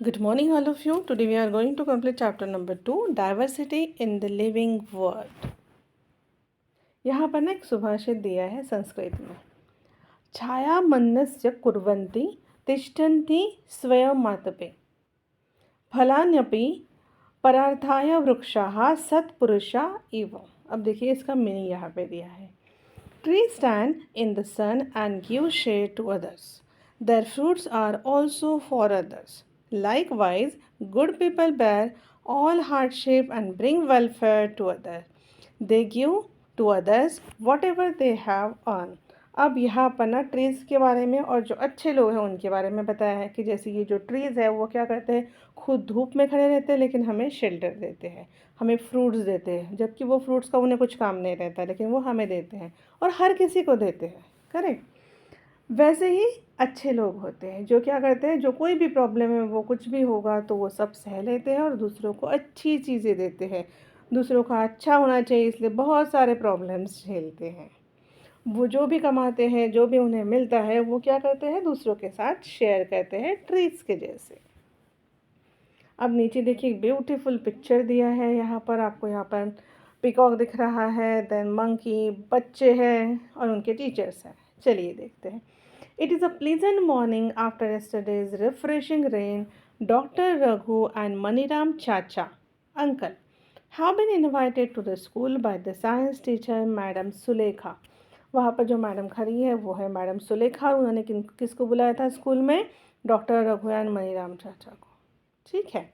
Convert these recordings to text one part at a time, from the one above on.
Good morning, all of you. Today we are going to complete chapter number 2, Diversity in the Living World. यहाँ पर ना एक सुभाषित दिया है संस्कृत में। छाया मन्नस्य कुर्वन्ति तिष्ठन्ति स्वयं मातपे फलान्यपि परार्थाय वृक्षाः सत्पुरुषा इव। अब देखिए इसका मीनिंग यहाँ पे दिया है। Trees stand in the sun and give shade to others. Their fruits are also for others. Likewise, good people bear all hardship and bring welfare to others. They give to others whatever they have earned. अब यहाँ पर ना trees के बारे में और जो अच्छे लोग हैं उनके बारे में बताया है कि जैसे ये जो ट्रीज़ है वो क्या करते हैं, खुद धूप में खड़े रहते हैं लेकिन हमें शेल्टर देते हैं, हमें फ्रूट्स देते हैं, जबकि वो फ्रूट्स का उन्हें कुछ काम नहीं रहता लेकिन वो हमें देते हैं और हर किसी को देते हैं। करेक्ट। वैसे ही अच्छे लोग होते हैं जो क्या करते हैं, जो कोई भी प्रॉब्लम है वो कुछ भी होगा तो वो सब सह लेते हैं और दूसरों को अच्छी चीज़ें देते हैं, दूसरों का अच्छा होना चाहिए इसलिए बहुत सारे प्रॉब्लम्स झेलते हैं। वो जो भी कमाते हैं, जो भी उन्हें मिलता है वो क्या करते हैं, दूसरों के साथ शेयर करते हैं, ट्रीज के जैसे। अब नीचे देखिए ब्यूटीफुल पिक्चर दिया है, यहाँ पर आपको यहाँ पर पिकॉक दिख रहा है, देन मंकी, बच्चे हैं और उनके टीचर्स हैं। चलिए देखते हैं। It is a pleasant morning after yesterday's refreshing rain. Doctor Raghu and Maniram चाचा uncle have been invited to the school by the science teacher madam Sulekha. वहाँ पर जो मैडम खड़ी है वो है मैडम सुलेखा। उन्होंने किसको बुलाया था स्कूल में? डॉक्टर रघु एंड मनीराम चाचा को। ठीक है।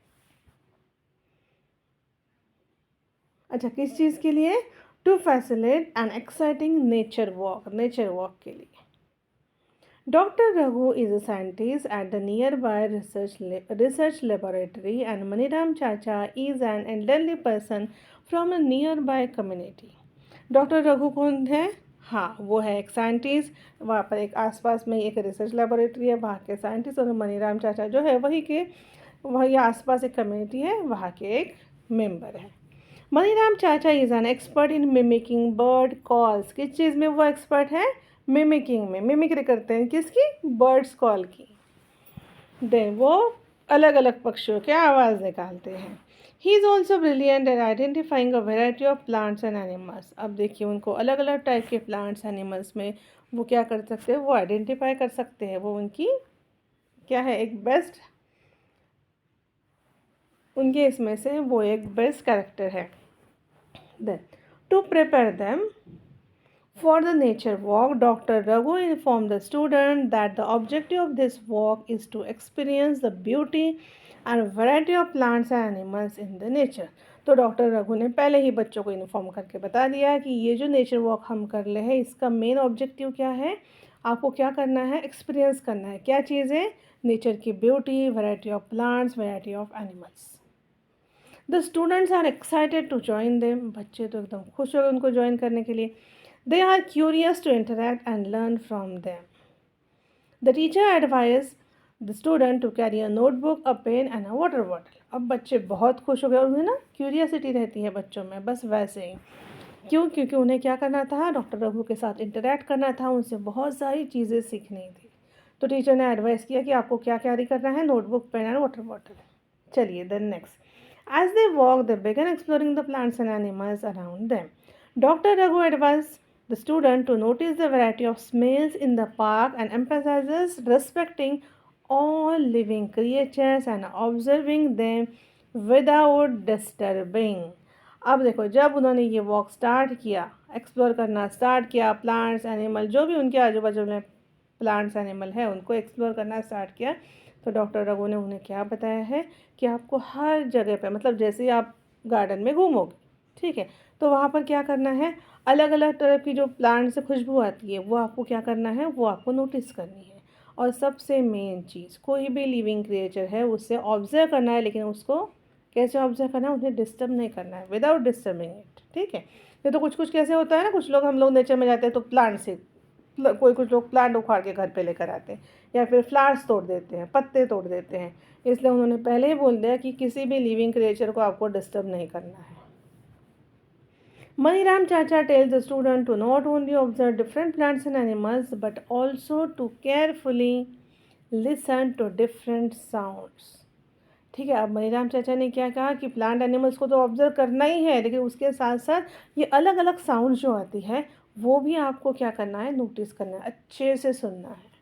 अच्छा, किस चीज़ के लिए? To facilitate an exciting nature walk के लिए। Dr. Raghu is a scientist at the nearby research laboratory and Maniram Chacha is an elderly person from a nearby community. Doctor Raghu कौन है? हाँ, वो है एक साइंटिस्ट, वहाँ पर एक आसपास में एक रिसर्च लेबोरेटरी है, वहाँ के साइंटिस्ट। और मनीराम चाचा जो है वही आसपास एक कम्युनिटी है, वहाँ के एक मेंबर है। मनीराम चाचा is an expert in mimicking bird calls. किस चीज़ में वो एक्सपर्ट है? मिमिकिंग में। मिमिक्री करते हैं किसकी? बर्ड्स कॉल की। देन वो अलग अलग पक्षियों के आवाज़ निकालते हैं। He is also brilliant at identifying a variety of plants and animals. अब देखिए उनको अलग अलग टाइप के प्लांट्स एनिमल्स में वो क्या कर सकते हैं, वो आइडेंटिफाई कर सकते हैं। वो उनकी क्या है, एक बेस्ट, उनके इसमें से वो एक बेस्ट कैरेक्टर है। Then to prepare them for the nature walk, Dr. Raghu informed the student that the objective of this walk is to experience the beauty and variety of plants and animals in the nature. तो doctor Raghu ने पहले ही बच्चों को inform करके बता दिया कि ये जो नेचर वॉक हम कर रहे हैं इसका मेन ऑब्जेक्टिव क्या है, आपको क्या करना है, एक्सपीरियंस करना है। क्या चीज़ें? नेचर की beauty, variety of plants, variety of animals. The students are excited to join them. बच्चे तो एकदम खुश हो गए उनको ज्वाइन करने के लिए। They are curious to interact and learn from them. The teacher advised the student to carry a notebook, a pen and a water bottle. अब बच्चे बहुत खुश हो गए, उन्हें ना क्यूरियसिटी रहती है बच्चों में, बस वैसे ही। क्यों? क्योंकि उन्हें क्या करना था, डॉक्टर रघु के साथ इंटरेक्ट करना था, उनसे बहुत सारी चीज़ें सीखनी थी। तो टीचर ने एडवाइस किया कि आपको क्या कैरी करना है? Notebook, pen and water bottle. चलिए then next. As they walked, they began exploring the plants and animals around them. Dr. Raghu advised the student to notice the variety of smells in the park and emphasizes respecting all living creatures and observing them without disturbing. अब देखो, जब उन्होंने ये walk start किया, explore करना start किया, plants animal जो भी उनके आजू बाजू में प्लांट्स एनिमल है उनको एक्सप्लोर करना स्टार्ट किया, तो डॉक्टर रघु ने उन्हें क्या बताया है कि आपको हर जगह पे, मतलब जैसे ही आप गार्डन में घूमोगे, ठीक है, तो वहाँ पर क्या करना है, अलग अलग तरह की जो प्लांट से खुशबू आती है वो आपको क्या करना है, वो आपको नोटिस करनी है। और सबसे मेन चीज़, कोई भी लिविंग क्रिएचर है उससे ऑब्जर्व करना है, लेकिन उसको कैसे ऑब्जर्व करना है, उन्हें डिस्टर्ब नहीं करना है, विदाउट डिस्टर्बिंग इट। ठीक है। ये तो कुछ कुछ कैसे होता है ना, कुछ लोग, हम लोग नेचर में जाते हैं तो प्लांट से कुछ लोग प्लांट उखाड़ के घर पे लेकर आते हैं या फिर फ्लावर्स तोड़ देते हैं, पत्ते तोड़ देते हैं। इसलिए उन्होंने पहले ही बोल दिया कि किसी भी लिविंग क्रिएचर को आपको डिस्टर्ब नहीं करना है। Maniram Chacha tells the student to not only observe different plants and animals but also to carefully listen to different sounds. ठीक है। अब मनीराम चाचा ने क्या कहा कि प्लांट एनिमल्स को तो ऑब्जर्व करना ही है, लेकिन उसके साथ साथ ये अलग अलग साउंड जो आती है वो भी आपको क्या करना है, नोटिस करना है, अच्छे से सुनना है।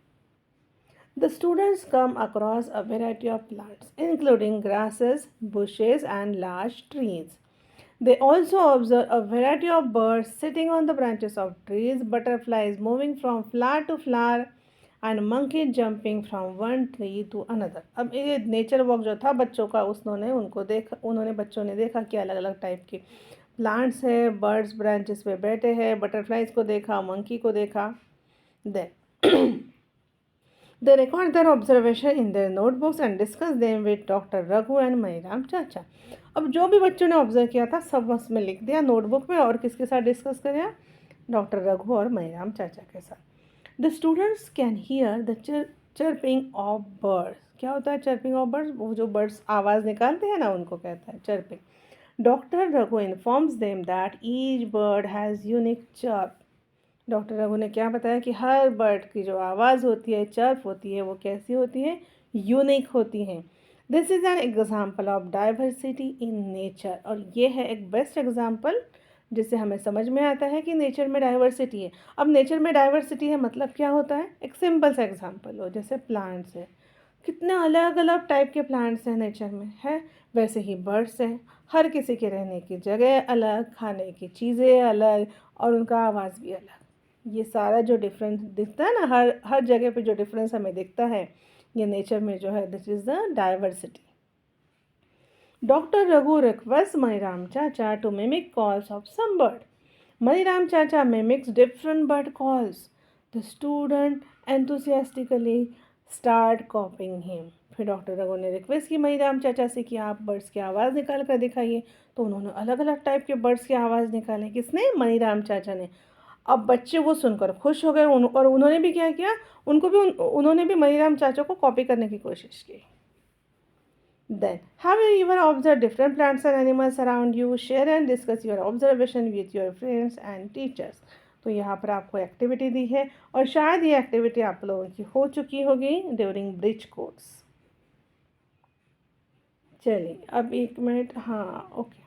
The students come across a variety of plants, including grasses, bushes, and large trees. They also observe a variety of birds sitting on the branches of trees, butterflies moving from flower to flower, and monkeys jumping from one tree to another. अब ये nature walk जो था बच्चों का, उन्होंने बच्चों ने देखा कि अलग अलग टाइप के प्लांट्स है, बर्ड्स ब्रांचेस पे बैठे हैं, बटरफ्लाइज को देखा, मंकी को देखा। Then they record their observation in their notebooks and discuss them with Dr. Raghu and Maniram चाचा। अब जो भी बच्चों ने ऑब्जर्व किया था सब उसमें लिख दिया नोटबुक में, और किसके साथ डिस्कस करें, डॉक्टर रघु और मनीराम चाचा के साथ। The students can hear the chirping of birds. क्या होता है चर्पिंग ऑफ बर्ड्स? वो जो बर्ड्स आवाज़ निकालते हैं ना, उनको कहता है chirping. Doctor Raghu informs them that each bird has unique chirp. Doctor Raghu ने क्या बताया कि हर बर्ड की जो आवाज़ होती है, चर्प होती है, वो कैसी होती है, यूनिक होती हैं। This is an example of diversity in nature. और ये है एक बेस्ट एग्जाम्पल जिससे हमें समझ में आता है कि नेचर में डाइवर्सिटी है। अब नेचर में डाइवर्सिटी है मतलब क्या होता है, एक सिंपल सा एग्जाम्पल हो, जैसे प्लांट्स है, कितने अलग अलग टाइप के प्लांट्स हैं नेचर में, है वैसे ही बर्ड्स हैं। हर किसी के रहने की जगह अलग, खाने की चीज़ें अलग, और उनका आवाज़ भी अलग। ये सारा जो डिफरेंस दिखता है ना, हर जगह पे जो डिफरेंस हमें दिखता है, ये नेचर में जो है, this is the diversity. Doctor Raghu request Maniram चाचा to mimic calls of some bird. Maniram चाचा mimics different bird calls. The student enthusiastically start copying him. फिर डॉक्टर रघु ने रिक्वेस्ट की मनीराम चाचा से कि आप बर्ड्स की आवाज़ निकाल कर दिखाइए। तो उन्होंने अलग अलग टाइप के बर्ड्स की आवाज़ निकाले। किसने? मनीराम चाचा ने। अब बच्चे वो सुनकर खुश हो गए, और उन्होंने भी क्या किया, उन्होंने भी मनीराम चाचा को कॉपी करने की कोशिश की। Then have you ever observe different plants and animals around you? Share and discuss your observation with your friends and teachers. तो यहाँ पर आपको एक्टिविटी दी है, और शायद ये एक्टिविटी आप लोगों की हो चुकी होगी ड्यूरिंग ब्रिज कोर्स। चलिए अब 1 मिनट, हाँ ओके।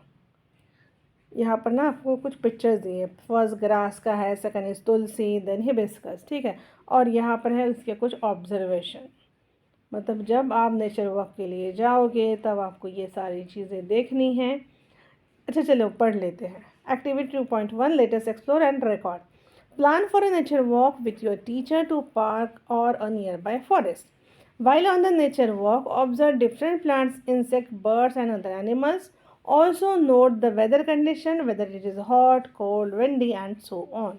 यहाँ पर ना आपको कुछ पिक्चर्स दी है। फर्स्ट ग्रास का है, second is tulsi, then hibiscus, ठीक है। और यहाँ पर है उसके कुछ ऑब्जर्वेशन। मतलब जब आप नेचर वॉक के लिए जाओगे तब आपको ये सारी चीज़ें देखनी हैं। अच्छा चलो पढ़ लेते हैं। Activity 2.1, latest explore and record. Plan for a nature walk with your teacher to park और a near by forest. While on the nature walk, observe different plants, insects, birds, and other animals. Also note the weather condition, whether it is hot, cold, windy, and so on.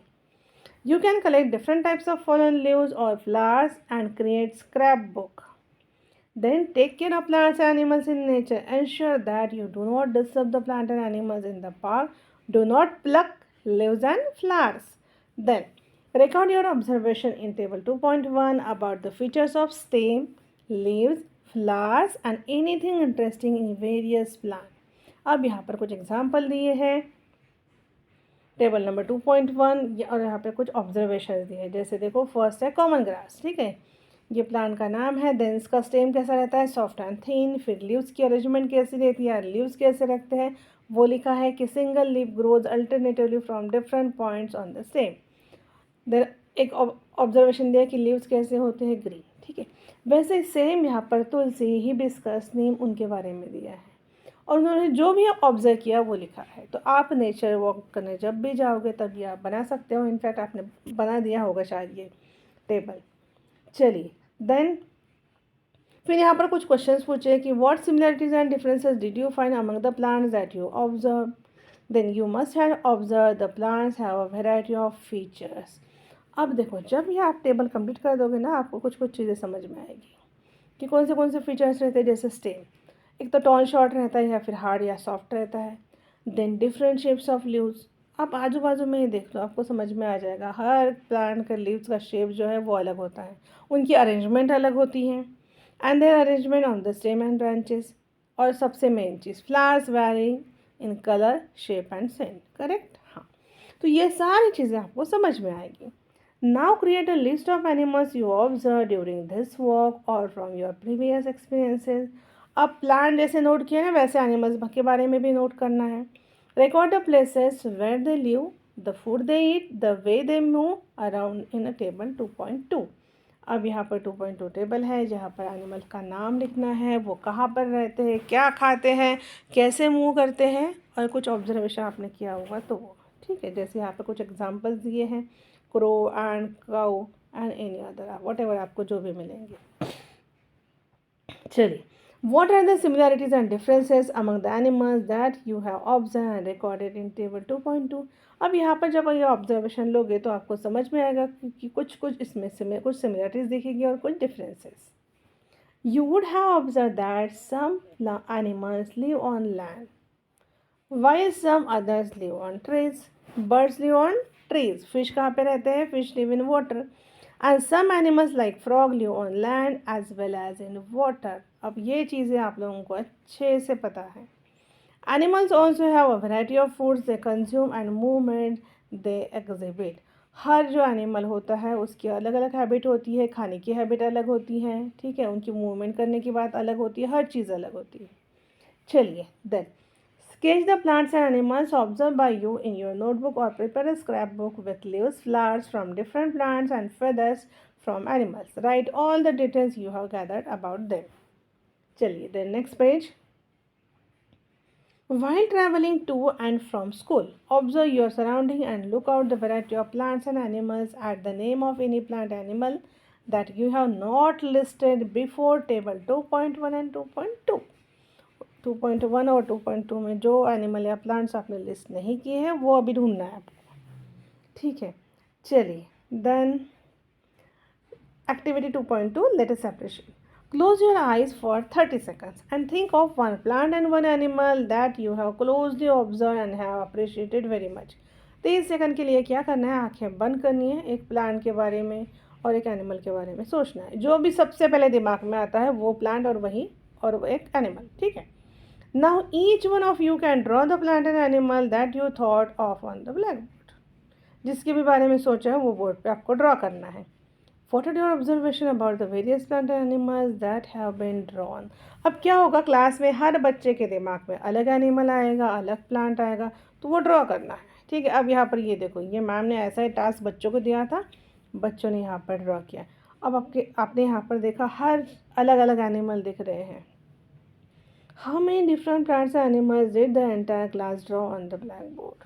You can collect different types of fallen leaves or flowers and create scrapbook. Then take care of plants and animals in nature. Ensure that you do not disturb the plant and animals in the park. Do not pluck leaves and flowers. Then record your observation in table 2.1 about the features of stem, leaves, flowers and anything interesting in various plants. अब यहाँ पर कुछ example दिए हैं table number 2.1, और यहाँ पे कुछ ऑब्जर्वेशन दिए हैं। जैसे देखो फर्स्ट है कॉमन ग्रास, ठीक है, ये प्लांट का नाम है। देन इसका स्टेम कैसा रहता है, सॉफ्ट एंड थिन। फिर लीव्स की अरेंजमेंट कैसी रहती है, लीव्स कैसे रखते हैं, वो लिखा है कि single leave grows alternatively from different points on the stem. Then एक ऑब्जर्वेशन दिया कि लीव्स कैसे होते हैं, ग्रीन, ठीक है। वैसे सेम यहाँ पर तुलसी, हिबिस्कस, नीम, उनके बारे में दिया है, और उन्होंने जो भी ऑब्जर्व किया वो लिखा है। तो आप नेचर वॉक करने जब भी जाओगे तब ये आप बना सकते हो। इनफैक्ट आपने बना दिया होगा शायद ये टेबल। चलिए देन फिर यहाँ पर कुछ क्वेश्चंस पूछे कि what similarities and differences did you find among the plants that you observe. Then you must have observe the plants have a variety of features. अब देखो जब ये आप टेबल कंप्लीट कर दोगे ना, आपको कुछ कुछ चीज़ें समझ में आएगी कि कौन से फीचर्स रहते हैं। जैसे स्टेम, एक तो टॉल शॉर्ट रहता है या फिर हार्ड या सॉफ्ट रहता है। Then different shapes of leaves, आप आजू बाजू में ही देख लो, आपको समझ में आ जाएगा। हर प्लांट का लीव्स का शेप जो है वो अलग होता है, उनकी अरेंजमेंट अलग होती हैं। And their arrangement on the stem and branches. और सबसे मेन चीज़, flowers vary in colour, shape and scent, correct, हाँ। तो ये सारी चीज़ें आपको समझ में आएगी। Now create a list of animals you observe during this walk और फ्रॉम योर प्रीवियस एक्सपीरियंसेस। अब प्लांट जैसे नोट किया ना वैसे एनिमल्स के बारे में भी नोट करना है. Record the places where they live, the food they eat, the way they move around in a table 2.2. अब यहाँ पर 2.2 टेबल है जहाँ पर एनिमल का नाम लिखना है, वो कहाँ पर रहते हैं, क्या खाते हैं, कैसे मूव करते हैं और कुछ ऑब्जर्वेशन आपने किया होगा तो वो. ठीक है, जैसे यहाँ पर कुछ एग्जांपल्स दिए हैं, crow and cow and any other, what ever आपको जो भी मिलेंगे. चलिए, what are the similarities and differences among the animals that you have observed and recorded in table 2.2. अब यहाँ पर जब ये ऑब्जर्वेशन लोगे तो आपको समझ में आएगा कि कुछ इसमें कुछ सिमिलरिटीज दिखेगी और कुछ differences. You would have observed that some animals live on land while some others live on trees. Birds live on trees. Fish कहाँ पे रहते हैं? Fish live in water. And some animals like frog live on land as well as in water. अब ये चीज़ें आप लोगों को अच्छे से पता है. Animals also have a variety of foods they consume and movement they exhibit. हर जो एनिमल होता है उसकी अलग अलग हैबिट होती है, खाने की हैबिट अलग होती है. ठीक है, उनकी मूवमेंट करने की बात अलग होती है, हर चीज़ अलग होती है. चलिए, then sketch the plants and animals observed by you in your notebook or prepare a scrapbook with leaves, flowers from different plants and feathers from animals. Write all the details you have gathered about them. चलिए, then next page. While traveling to and from school, observe your surrounding and look out the variety of plants and animals. Add the name of any plant animal that you have not listed before table 2.1 and 2.2. 2.1 और 2.2 में जो animal या plants आपने list नहीं किए हैं वो अभी ढूंढना है आपको. ठीक है, चलिए, then activity 2.2, let us appreciate. Close your eyes for 30 seconds and think of one plant and one animal that you have closely observed and have appreciated very much. 30 second के लिए क्या करना है, आंखें बंद करनी है, एक प्लांट के बारे में और एक एनिमल के बारे में सोचना है. जो भी सबसे पहले दिमाग में आता है वो प्लांट और वही और एक एनिमल. ठीक है. Now each one of you can draw the plant and animal that you thought of on the blackboard. जिसके भी बारे में सोचा है वो बोर्ड पे आपको ड्रॉ करना है. What are your observation about the various plant and animals that have been drawn? अब क्या होगा, क्लास में हर बच्चे के दिमाग में अलग एनिमल आएगा, अलग प्लांट आएगा, तो वो ड्रॉ करना है. ठीक है, अब यहाँ पर ये देखो, ये मैम ने ऐसा ही टास्क बच्चों को दिया था, बच्चों ने यहाँ पर ड्रॉ किया. अब आपने यहाँ पर देखा हर अलग अलग एनिमल दिख रहे हैं. How many different plants and animals did the entire class draw on the blackboard?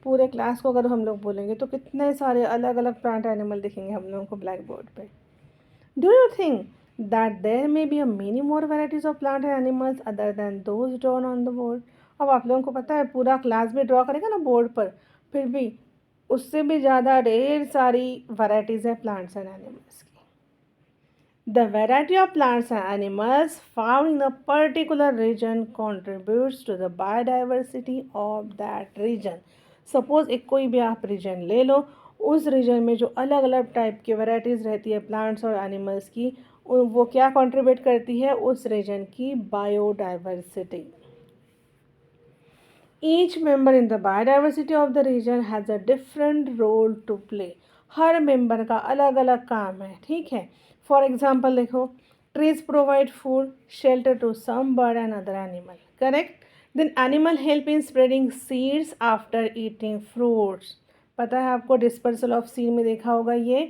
पूरे क्लास को अगर हम लोग बोलेंगे तो कितने सारे अलग अलग प्लांट एनिमल दिखेंगे हम लोगों को ब्लैक बोर्ड पे. Do you think that there may be a many more varieties of plant and animals other than those drawn on the board? अब आप लोगों को पता है पूरा क्लास भी ड्रॉ करेगा ना बोर्ड पर, फिर भी उससे भी ज़्यादा ढेर सारी वैराइटीज़ है प्लांट्स एंड एनिमल्स की. The variety of plants and animals found in a particular region contributes to the biodiversity of that region. Suppose एक कोई भी आप रीजन ले लो, उस रीजन में जो अलग अलग टाइप की वैराइटीज़ रहती है प्लांट्स और एनिमल्स की, वो क्या कंट्रीब्यूट करती है उस रीजन की biodiversity. Each member in the biodiversity of the region has a different role to play. हर मेंबर का अलग अलग काम है. ठीक है, फॉर एग्जाम्पल देखो, trees provide food shelter to some bird and other animal. Correct. Then animal help in spreading seeds after eating fruits. पता है आपको, डिस्पर्सल ऑफ सीड में देखा होगा ये.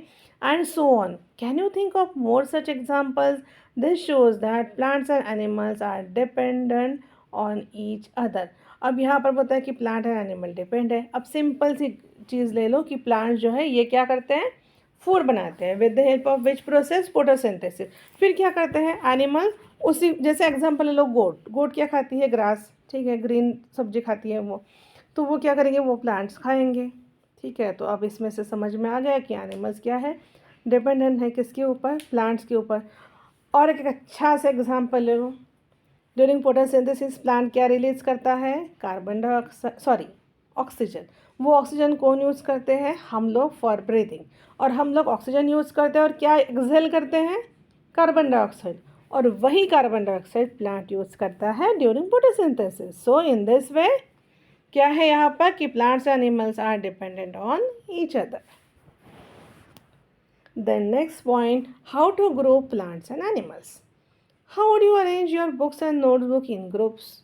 And so on. Can you think of more such examples? This shows that plants and animals are dependent on each other. अब यहाँ पर बोलता है कि प्लांट एंड एनिमल डिपेंड है. अब सिंपल सी चीज़ ले लो कि प्लांट जो है ये क्या करते हैं, फूड बनाते हैं with the help of which process, photosynthesis. फिर क्या करते हैं एनिमल, उसी जैसे एग्जांपल ले लो, गोट. गोट क्या खाती है, ग्रास. ठीक है, ग्रीन सब्जी खाती है वो, तो वो क्या करेंगे, वो प्लांट्स खाएंगे. ठीक है, तो अब इसमें से समझ में आ गया कि एनिमल्स क्या है, डिपेंडेंट है किसके ऊपर, प्लांट्स के ऊपर. और एक अच्छा सा एग्जाम्पल ले लो. ड्यूरिंग फोटोसिंथेसिस प्लांट क्या रिलीज करता है, कार्बन डाइऑक्साइड, ऑक्सीजन. वो ऑक्सीजन कौन यूज़ करते हैं, हम लोग फॉर ब्रीथिंग. और हम लोग ऑक्सीजन यूज़ करते हैं और क्या एक्सहेल करते हैं, कार्बन डाइऑक्साइड. और वही कार्बन डाइऑक्साइड प्लांट यूज़ करता है during photosynthesis. So in this way क्या है यहाँ पर कि plants and animals are dependent on each other. Then next point, how to grow plants and animals. How would you arrange your books and notebook in groups?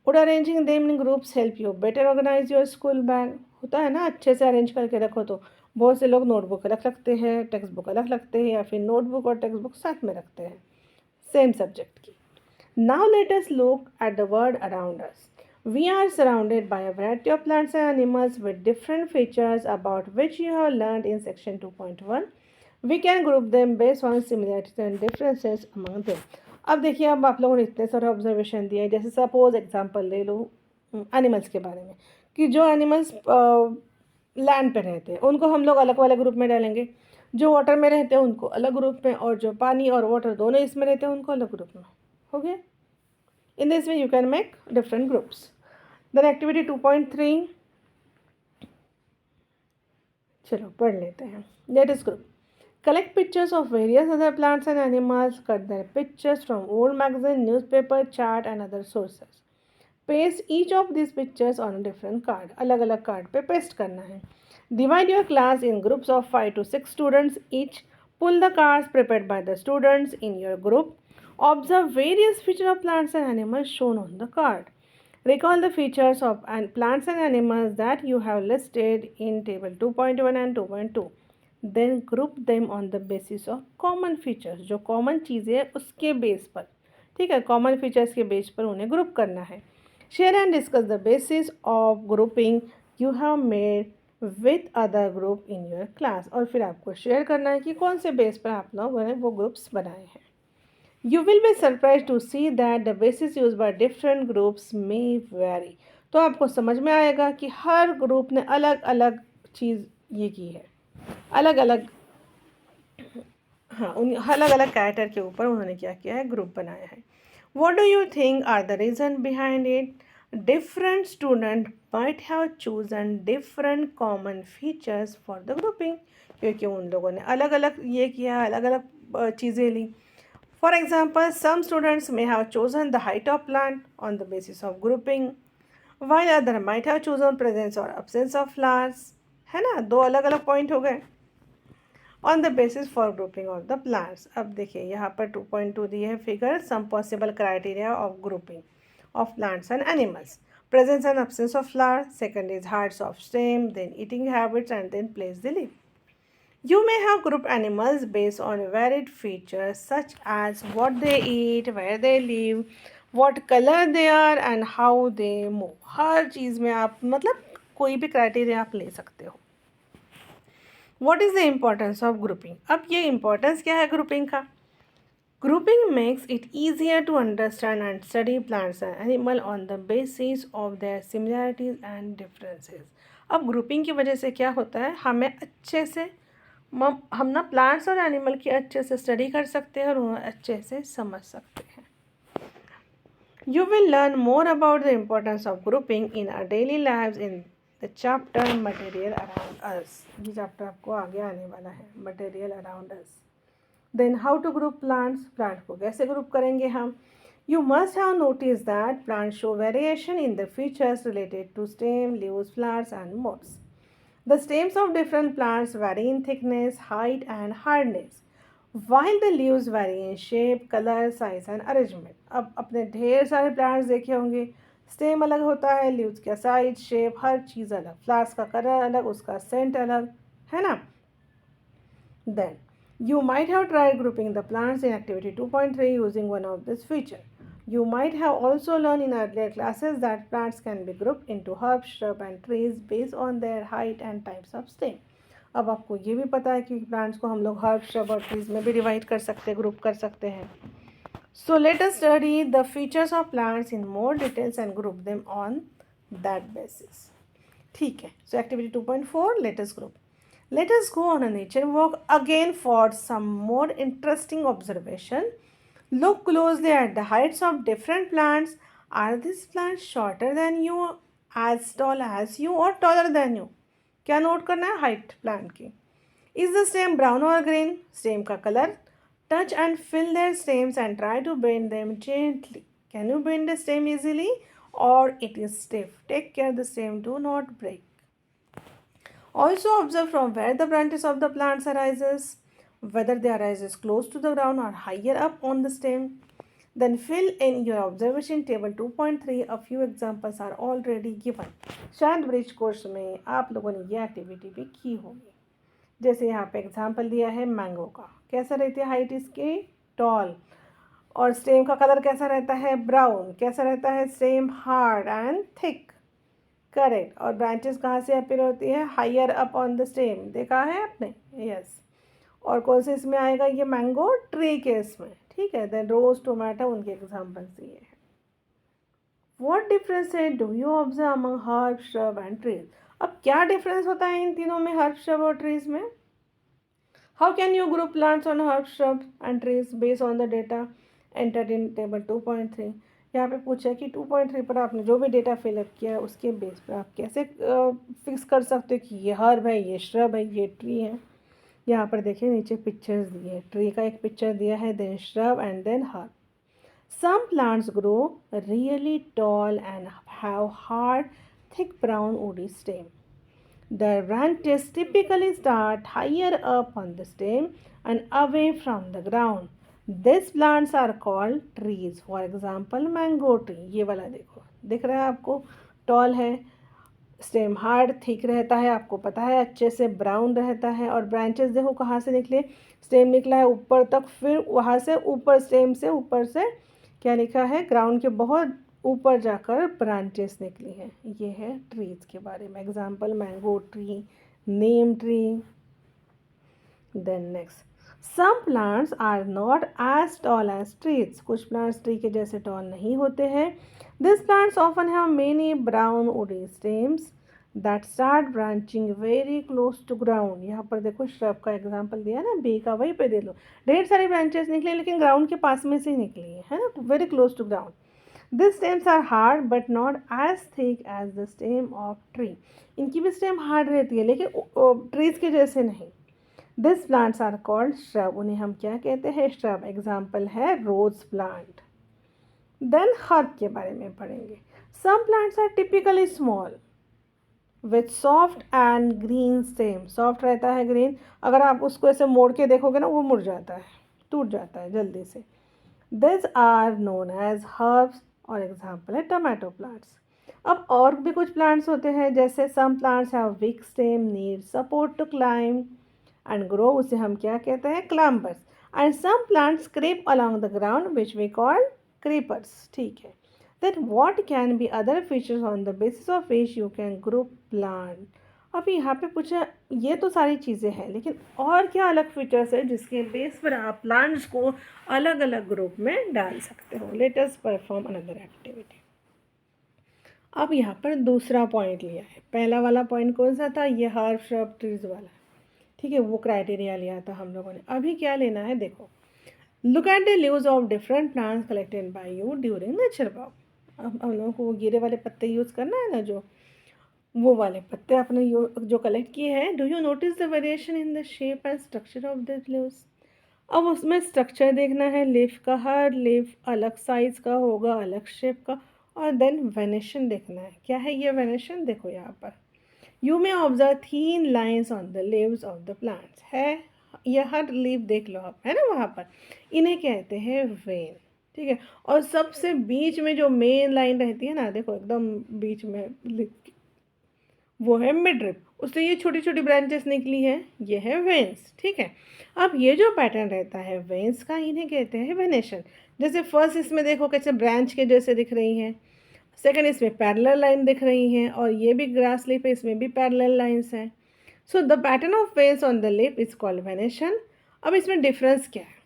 Would arranging them in groups help you better organize your school bag? होता है ना, अच्छे से arrange करके रखो तो बहुत से लोग नोटबुक अलग रखते हैं, टेक्स्ट बुक अलग रखते हैं, या फिर नोटबुक और टेक्स्ट बुक साथ में रखते हैं सेम सब्जेक्ट की. Now let us look at the world around us. We are surrounded by a variety of plants and animals with different features about which you have learned in section 2.1. We can group them based on similarities and differences among them. अब देखिए, अब आप लोगों ने इतने सारे observation दिए. जैसे सपोज एग्जांपल ले लो एनिमल्स के बारे में, कि जो एनिमल्स लैंड पे रहते हैं उनको हम लोग अलग वाले ग्रुप में डालेंगे, जो वाटर में रहते हैं उनको अलग ग्रुप में, और जो पानी और वाटर दोनों इसमें रहते हैं उनको अलग ग्रुप में. हो गया. In this way you can make different groups. Then activity 2.3, चलो पढ़ लेते हैं. Let us group. Collect pictures of various other plants and animals. Cut their pictures from old magazine, newspaper, chart and other sources. Paste each of these pictures on a different card. अलग अलग card पे paste करना है. Divide your class in groups of 5 to 6 students each. Pull the cards prepared by the students in your group. Observe various features of plants and animals shown on the card. Recall the features of plants and animals that you have listed in table 2.1 and 2.2. Then group them on the basis of common features. जो common चीज़ें हैं उसके base पर, ठीक है, common features के base पर उन्हें ग्रुप करना है. Share and discuss the basis of grouping you have made with other group in your class. और फिर आपको शेयर करना है कि कौन से बेस पर आप लोगों ने वो ग्रुप्स बनाए हैं. You will be surprised to see that the basis used by different groups may vary. तो आपको समझ में आएगा कि हर ग्रुप ने अलग अलग चीज़ ये की है, अलग अलग, हाँ, उन अलग अलग कैरेक्टर के ऊपर उन्होंने क्या किया है, ग्रुप बनाया है. What do you think are the reason behind it? Different student might have chosen different common features for the grouping. क्योंकि उन लोगों ने अलग अलग ये किया, अलग अलग चीज़ें ली. For example, some students may have chosen the height of plant on the basis of grouping, while others might have chosen presence or absence of flowers. है ना, दो अलग अलग पॉइंट हो गए. On the basis for grouping of the plants. अब देखिए यहाँ पर 2.2 दिए है figure. Some possible criteria of grouping of plants and animals. Presence and absence of flower. Second is heights of stem, then eating habits, and then place the leaf. You may have grouped animals based on varied features such as what they eat, where they live, what color they are and how they move. हर चीज़ में आप मतलब कोई भी criteria आप ले सकते हो. What is the importance of grouping? अब ये importance क्या है grouping का? Grouping makes it easier to understand and study plants and animals on the basis of their similarities and differences. अब grouping की वजह से क्या होता है, हमें अच्छे से हम ना प्लांट्स और एनिमल की अच्छे से स्टडी कर सकते हैं और उन्हें अच्छे से समझ सकते हैं. You will learn more about the importance of grouping in our daily lives in the chapter material around us. ये चैप्टर आपको आगे आने वाला है, material around us. Then how to group plants. Plant को कैसे ग्रुप करेंगे हम. You must have notice that plant show variation in the features related to stem, leaves, flowers and modes. The stems of different plants vary in thickness, height and hardness, while the leaves vary in shape, color, size and arrangement. अब अपने ढेर सारे plants देखे होंगे, stem अलग होता है, leaves का साइज, शेप, हर चीज़ अलग, फ्लावर्स का कलर अलग, उसका सेंट अलग, है ना. Then you might have tried grouping the plants in activity 2.3 using one of this feature. You might have also learned in earlier classes that plants can be grouped into herbs, shrubs and trees based on their height and types of stem. अब आपको ये भी पता है कि plants को हम लोग हर्ब, shrub और ट्रीज में भी डिवाइड कर सकते हैं, ग्रुप कर सकते हैं. So let us study the features of plants in more details and group them on that basis. ठीक है. So activity 2.4, let us group. Let us go on a nature walk again for some more interesting observation. Look closely at the heights of different plants. Are these plants shorter than you, as tall as you or taller than you? क्या note करना है height plant की. Is the stem brown or green? Stem का colour. Touch and feel their stems and try to bend them gently. Can you bend the stem easily or it is stiff? Take care the stem do not break. Also observe from where the branches of the plants arises, whether they arises close to the ground or higher up on the stem. Then fill in your observation table 2.3. A few examples are already given. शायद bridge course में आप लोगों ने ये activity भी की होगी. जैसे यहाँ पे एग्जाम्पल दिया है मैंगो का. कैसा रहती है हाइट इसकी? टॉल. और स्टेम का कलर कैसा रहता है? ब्राउन. कैसा रहता है? Stem hard and thick. Correct. और ब्रांचेस कहाँ से अपीयर होती है? Higher up on the stem. देखा है आपने? यस. और कौन से इसमें आएगा? ये मैंगो ट्री के इसमें. ठीक है. देन रोज, टोमेटो उनके एग्जाम्पल्स दिए हैं. व्हाट डिफरेंस है do you observe among herb, shrub and trees? अब क्या डिफरेंस होता है इन तीनों में, हर्ब, श्रब और ट्रीज में? How can you group plants on herb, shrub and trees based on the data entered in table 2.3? यहाँ पे पूछा कि 2.3 पर आपने जो भी डेटा फिलअप किया है उसके बेस पर आप कैसे फिक्स कर सकते हो कि ये हर्ब है, ये श्रब है, ये ट्री है. यहाँ पर देखिए नीचे पिक्चर्स दिए हैं. ट्री का एक पिक्चर दिया है, then shrub and then herb. Some plants grow really tall and have hard, thick brown woody stem. Their branches typically start higher up on the stem and away from the ground. These plants are called trees. For example, mango tree. ये वाला देखो, दिख रहा है आपको? Toll है, stem hard thick रहता है, आपको पता है अच्छे से, ब्राउन रहता है. और ब्रांचेस देखो कहाँ से निकले? स्टेम निकला है ऊपर तक, फिर वहाँ से ऊपर, स्टेम से ऊपर से क्या लिखा है? ग्राउंड के बहुत ऊपर जाकर ब्रांचेस निकली हैं. ये है ट्रीज के बारे में. Example mango tree, neem tree. Then next, some plants are not as tall as trees. कुछ प्लांट्स ट्री के जैसे टॉल नहीं होते हैं. This plants often have many brown woody stems that start branching very close to ground. यहाँ पर देखो shrub का एग्जाम्पल दिया ना, बी का, वहीं पे दे लो. ढेर सारी ब्रांचेस निकली लेकिन ग्राउंड के पास में से ही निकली है ना, very close to ground. This stems are hard but not as thick as the stem of tree. इनकी भी स्टेम हार्ड रहती है लेकिन ट्रीज के जैसे नहीं. This plants are called shrub. उन्हें हम क्या कहते हैं? श्रब. एग्जाम्पल है रोज प्लांट. देन हर्ब के बारे में पढ़ेंगे. Some plants are typically small with soft and green stem. Soft रहता है, ग्रीन. अगर आप उसको ऐसे मोड़ के देखोगे ना, वो मुड़ जाता है, टूट जाता है जल्दी से. This are known as herbs. और एग्जाम्पल है टमाटो प्लांट्स. अब और भी कुछ प्लांट्स होते हैं, जैसे some plants have weak stem, need support to climb and grow. उसे हम क्या कहते हैं? Climbers. And some plants creep along the ground which we call creepers. ठीक है. Then what can be other features on the basis of which you can group plant? अभी यहाँ पे पूछा, ये तो सारी चीज़ें हैं लेकिन और क्या अलग फीचर्स है जिसके बेस पर आप प्लांट्स को अलग अलग ग्रुप में डाल सकते हो. Let us perform another activity. अब यहाँ पर दूसरा पॉइंट लिया है. पहला वाला पॉइंट कौन सा था? ये हर्ब, श्रब, ट्रीज वाला. ठीक है, वो क्राइटेरिया लिया था हम लोगों ने. अभी क्या लेना है? देखो, look at the leaves of different plants collected by you during nature walk. अब हम लोगों को वो गिरे वाले पत्ते यूज़ करना है ना, जो वो वाले पत्ते आपने जो कलेक्ट किए हैं. Do you notice the variation in the shape and structure of the leaves? अब उसमें स्ट्रक्चर देखना है लीफ का. हर लीफ अलग साइज़ का होगा, अलग शेप का. और देन वेनेशन देखना है. क्या है ये वेनेशन? देखो यहाँ पर, you may observe thin lines on the leaves of the plants. है ये हर लीफ देख लो आप, है ना वहाँ पर. इन्हें कहते हैं वेन. ठीक है. और सबसे बीच में जो मेन लाइन रहती है ना, देखो एकदम बीच में, वो है मिडरिप. उससे ये छोटी छोटी ब्रांचेस निकली हैं, ये है वेन्स. ठीक है. अब ये जो पैटर्न रहता है वेन्स का, इन्हें कहते हैं वेनेशन. जैसे फर्स्ट इसमें देखो कैसे ब्रांच के जैसे दिख रही हैं. सेकंड इसमें पैरेलल लाइन दिख रही हैं. और ये भी ग्रास लीफ है, इसमें भी पैरेलल लाइंस हैं. So the pattern of veins on the lip is called venation. अब इसमें डिफरेंस क्या है?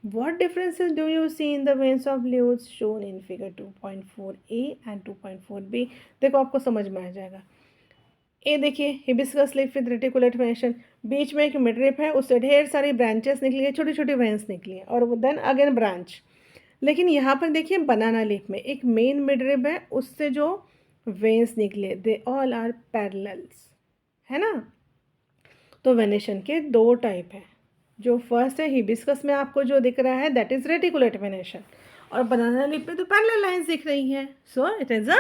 What differences do you see in the veins of leaves shown in figure 2.4a and 2.4b? देखो आपको समझ में आ जाएगा. ए देखिए, hibiscus leaf with reticulate venation. बीच में एक मिडरिप है, उससे ढेर सारी ब्रांचेस निकली है, छोटी छोटी वेन्स निकली हैं, और देन अगेन ब्रांच. लेकिन यहाँ पर देखिए बनाना लीफ में एक मेन मिडरिप है, उससे जो वेन्स निकले, दे ऑल आर पैरेलल्स, है ना. तो वेनेशन के दो टाइप हैं. जो फर्स्ट है हिबिस्कस में आपको जो दिख रहा है, दैट इज रेटिकुलेट वेनेशन. और बनाना लीफ पे तो पैरेलल लाइंस दिख रही हैं, so it is a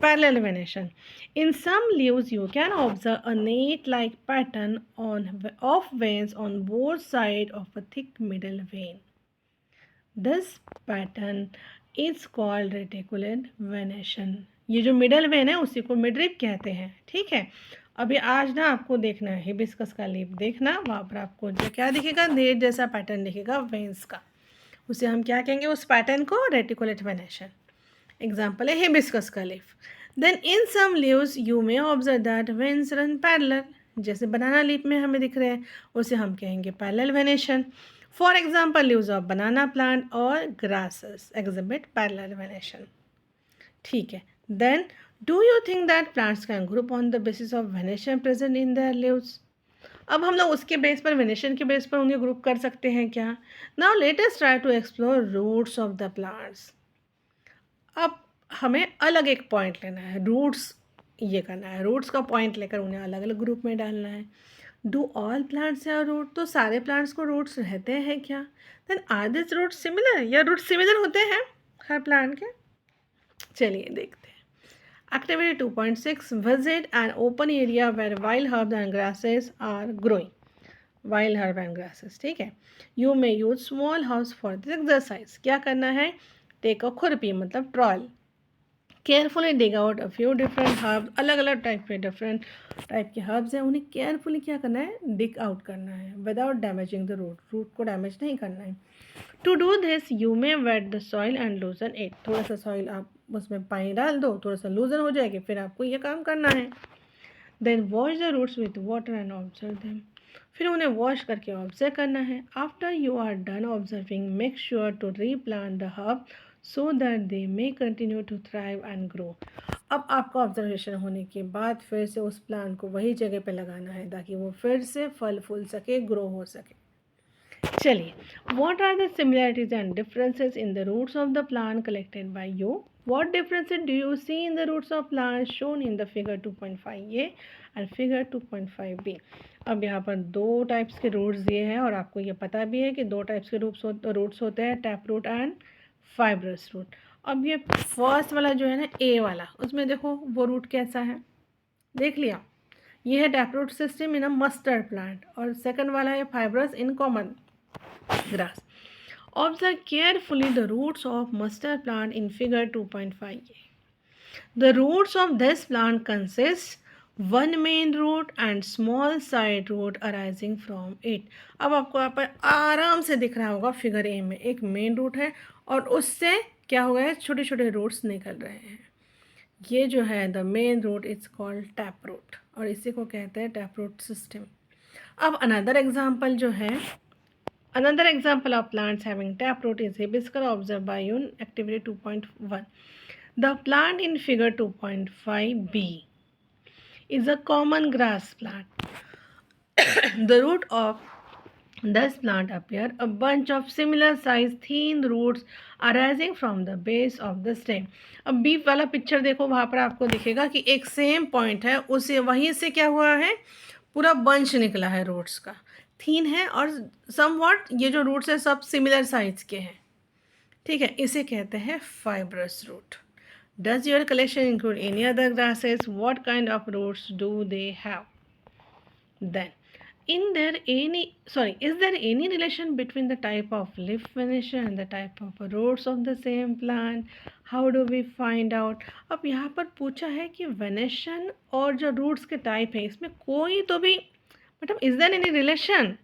parallel venation. In some leaves you can observe a net like pattern on of veins on both side of a thick middle vein. This pattern is called reticulate venation. ये जो middle when है उसी को midrib कहते हैं, ठीक है। अभी आज ना आपको देखना है हिबिस्कस का लीफ देखना, वहाँ पर आपको जो क्या दिखेगा, नेट जैसा पैटर्न दिखेगा वेन्स का, उसे हम क्या कहेंगे, उस पैटर्न को रेटिकुलेट वेनेशन। एग्जाम्पल है हिबिस्कस का leaf. Then in some leaves you may observe that veins run parallel, जैसे बनाना लीफ में हमें दिख रहे हैं, उसे हम कहेंगे parallel venation. For example leaves of banana plant और ग्रासेस एग्जिबिट पैरेलल वेनेशन, ठीक है। Then do you think that plants can group on the basis of venation present in their leaves? अब हम लोग उसके बेस पर, वेनेशन के base पर उन्हें ग्रुप कर सकते हैं क्या? Now let us try to explore roots of the plants. अब हमें अलग एक पॉइंट लेना है, रूट्स ये करना है, रूट्स का पॉइंट लेकर उन्हें अलग अलग ग्रुप में डालना है। Do all plants have root? तो सारे प्लांट्स को रूट्स रहते हैं क्या? Then are this roots similar, या रूट्स सिमिलर होते हैं हर प्लांट के? चलिए देखते हैं। Activity 2.6 visit an open area where wild herbs and grasses are growing. Wild herb and grasses, ठीक है। You may use small house for this exercise. क्या करना है, टेक अ खुरपी मतलब trowel, carefully dig out a few different herbs, अलग अलग type के different type के हर्ब्स हैं, उन्हें केयरफुली क्या करना है, डिग आउट करना है without damaging the root, root को डैमेज नहीं करना है। To do this you may wet the soil and loosen it. थोड़ा सा सॉइल आप उसमें पानी डाल दो, थोड़ा सा लूजन हो जाएगी, फिर आपको ये काम करना है। Then wash the roots with water and observe them. फिर उन्हें वॉश करके ऑब्जर्व करना है। After you are done observing make sure to replant the herb so that they may continue to thrive and grow. अब आपका observation होने के बाद फिर से उस प्लांट को वही जगह पे लगाना है ताकि वो फिर से फल फूल सके, ग्रो हो सके। चलिए, what are the similarities and differences in the roots of the plant collected by you? What differences do you see in the roots of plants shown in the figure 2.5a and figure 2.5b? अब यहाँ पर दो types के roots दिए हैं और आपको ये पता भी है कि दो टाइप्स के रूट्स होते हैं, tap root and fibrous root. अब ये फर्स्ट वाला जो है ना, ए वाला, उसमें देखो वो रूट कैसा है, देख लिया, ये है tap root system in a mustard plant, और सेकंड वाला है fibrous in common grass. Observe carefully the roots of mustard plant in figure 2.5a. The roots of this plant consist one main root and small side root arising from it. अब आपको यहाँ पर आराम से दिख रहा होगा फिगर ए में एक मेन रूट है और उससे क्या हो गया है, छोटे छोटे रूट्स निकल रहे हैं। ये जो है the main root is called tap root और इसी को कहते हैं टैप रूट सिस्टम। अब अनदर एग्जाम्पल जो है, another example of plants having taproot is hibiscus observed by you in activity 2.1. The plant in figure 2.5b is a common grass plant. The root of this plant appear a bunch of similar size thin roots arising from the base of the stem. अब beef वाला picture देखो, वहाँ पर आपको दिखेगा कि एक same point है, उसे वहीं से क्या हुआ है, पूरा बंच निकला है रूट्स का, थीन है और समवॉट ये जो रूट्स है सब सिमिलर साइज के हैं, ठीक है। इसे कहते हैं fibrous root. Does your collection include any other grasses? What kind of roots do they have? Then is there any relation between the type of leaf venation and the type of roots of the same plant? How do we find out? अब यहाँ पर पूछा है कि venation और जो roots के type है इसमें कोई तो भी मतलब इज देयर एनी रिलेशन?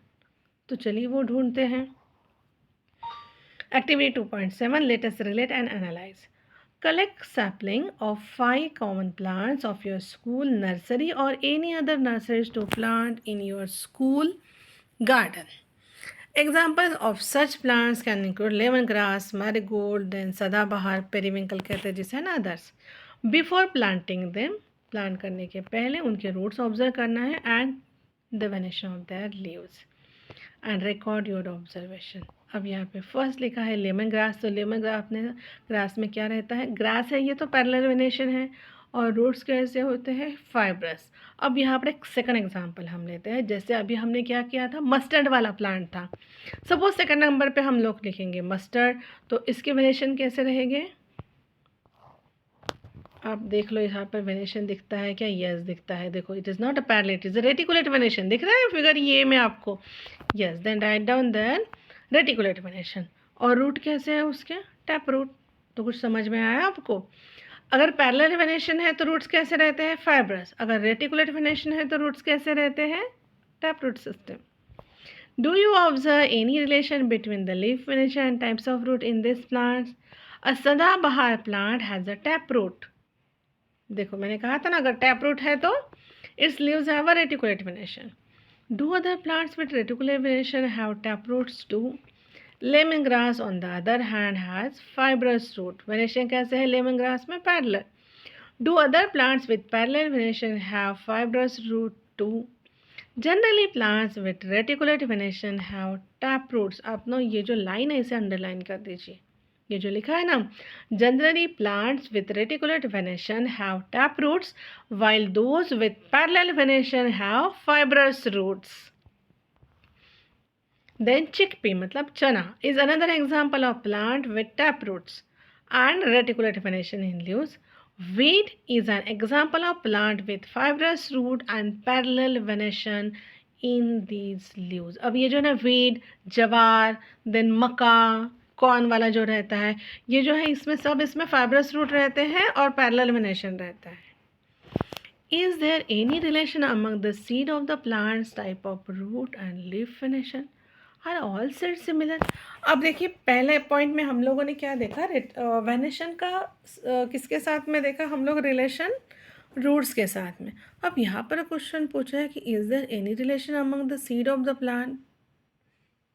तो चलिए वो ढूंढते हैं। Activity 2.7 let us relate and analyse. Collect sapling of 5 common plants of your school nursery or any other nurseries to plant in your school garden. Examples of such plants can include lemongrass, marigold, then सदाबहार, periwinkle कहते हैं जिसे ना others. Before planting them, plant करने के पहले उनके roots observe करना है and the venation of their leaves and record your observation. अब यहाँ पे फर्स्ट लिखा है लेमन ग्रास, तो लेमन ग्रास में क्या रहता है, ग्रास है ये तो पैरेलल वेनेशन है और रूट्स कैसे होते हैं, फाइब्रस। अब यहाँ पर एक सेकंड एग्जांपल हम लेते हैं, जैसे अभी हमने क्या किया था, मस्टर्ड वाला प्लांट था, सपोज सेकंड नंबर पे हम लोग लिखेंगे मस्टर्ड, तो इसके वेनेशन कैसे रहेंगे, आप देख लो यहाँ पर वेनेशन दिखता है क्या, यस दिखता है, देखो it is not a parallel, it is a reticulate venation, दिख रहा है फिगर ये में आपको, yes. Then write down then reticulate venation. और रूट कैसे है उसके, टैप रूट। तो कुछ समझ में आया आपको? अगर पैरेलल वेनेशन है तो रूट्स कैसे रहते हैं, फाइब्रस। अगर रेटिकुलेट वेनेशन है तो रूट्स कैसे रहते हैं, tap root system. Do you observe any relation between the leaf venetia and types of root in this plant? A सदाबहार plant has a taproot. देखो मैंने कहा था ना, अगर taproot है तो its leaves have a reticulate venation. Do other plants with reticulate venation have taproots too? Lemongrass on the other hand has fibrous root. Venation कैसे है lemongrass में, parallel. Do other plants with parallel venation have fibrous root too? Generally plants with reticulate venation have tap roots. आप know ये जो line है इसे underline कर दीजिए, ये जो लिखा है ना, generally plants with reticulate venation have tap roots while those with parallel venation have fibrous roots. Then chickpea मतलब chana is another example of plant with tap roots and reticulate venation in leaves. Wheat is an example of plant with fibrous root and parallel venation in these leaves. अब ये जो ना wheat, जवार, then मक्का, corn वाला जो रहता है, ये जो है इसमें सब इसमें fibrous root रहते हैं और parallel venation रहता है. Is there any relation among the seed of the plant's type of root and leaf venation? Are all said similar. अब देखिए पहले पॉइंट में हम लोगों ने क्या देखा, वेनेशन का किसके साथ में देखा हम लोग, रिलेशन रूट्स के साथ में। अब यहाँ पर क्वेश्चन पूछा है कि is there any relation among the seed of the plant,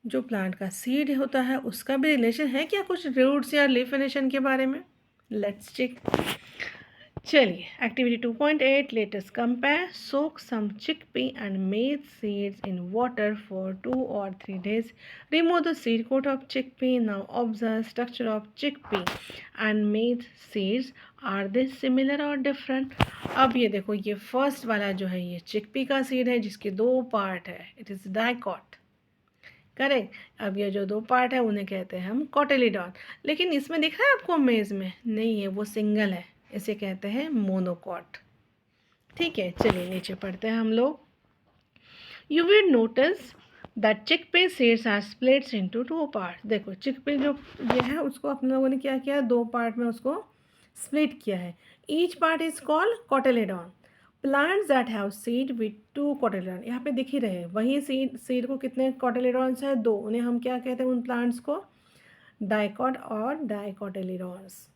जो प्लांट का सीड होता है उसका भी रिलेशन है क्या कुछ रूट्स या लीफ वेनेशन के बारे में। Let's check. चलिए activity 2.8 let us compare. Soak some chickpea and maize seeds in water for 2 or 3 days. Remove the seed coat of chickpea. Now observe structure of chickpea and maize seeds. Are they similar or different? अब ये देखो, ये first वाला जो है ये chickpea का seed है जिसके दो पार्ट है, इट इज़ डाइकॉट, करेक्ट। अब ये जो दो पार्ट है उन्हें कहते हैं हम कॉटिलीडॉन। लेकिन इसमें दिख रहा है आपको मेज में, नहीं है, वो सिंगल है, इसे कहते हैं मोनोकॉट। ठीक है, चलिए नीचे पढ़ते हैं हम लोग। You will notice that chickpea seeds are splits into 2 part. देखो चिकपी जो ये है उसको अपने लोगों ने क्या किया, 2 पार्ट में उसको स्प्लिट किया है। Each part is called cotyledon. Plants that have seed with 2 cotyledon, यहाँ पे दिख ही रहे हैं, वही सीड को कितने कॉटिलीडॉन्स है, 2, उन्हें हम क्या कहते हैं उन प्लांट्स को, डाइकॉट और डाइकॉटिलीडॉन्स।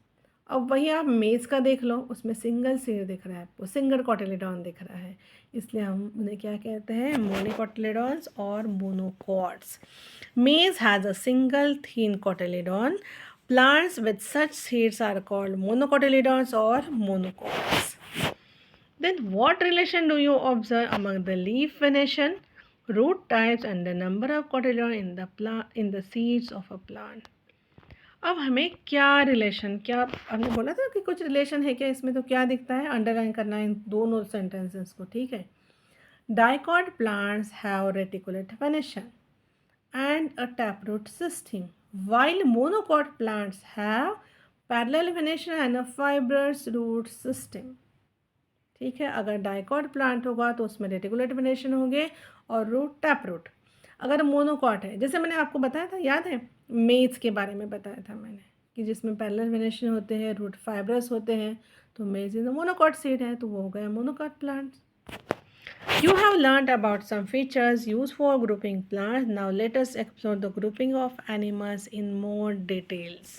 अब वही आप मेज़ का देख लो, उसमें सिंगल सीड दिख रहा है आपको, सिंगल कॉटिलीडॉन दिख रहा है, इसलिए हम उन्हें क्या कहते हैं, मोनोकॉटिलीडॉन्स और monocots. Maize has a single thin cotyledon. Plants with such seeds are called monocotyledons और monocots. Then what relation do you observe among the leaf venation, root types and the number of cotyledon in the seeds of a plant? अब हमें क्या relation, क्या हमने बोला था कि कुछ रिलेशन है क्या इसमें, तो क्या दिखता है, अंडरलाइन करना है इन दोनों सेंटेंसेस को। ठीक है, dicot plants have reticulate venation and a taproot system while monocot plants have parallel venation and a fibrous root system. ठीक है, अगर डाइकॉट प्लांट होगा तो उसमें रेटिकुलेट वेनेशन होंगे और रूट टैप रूट। अगर मोनोकॉट है, जैसे मैंने आपको बताया था, याद है मेज के बारे में बताया था मैंने कि जिसमें पैरेलल वेनेशन होते हैं, रूट फाइब्रस होते हैं, तो मेज इज मोनोकॉट सीड है, तो वो हो गया monocot plant. You have learned about some features used for grouping plants. Now let us explore the grouping of animals in more details.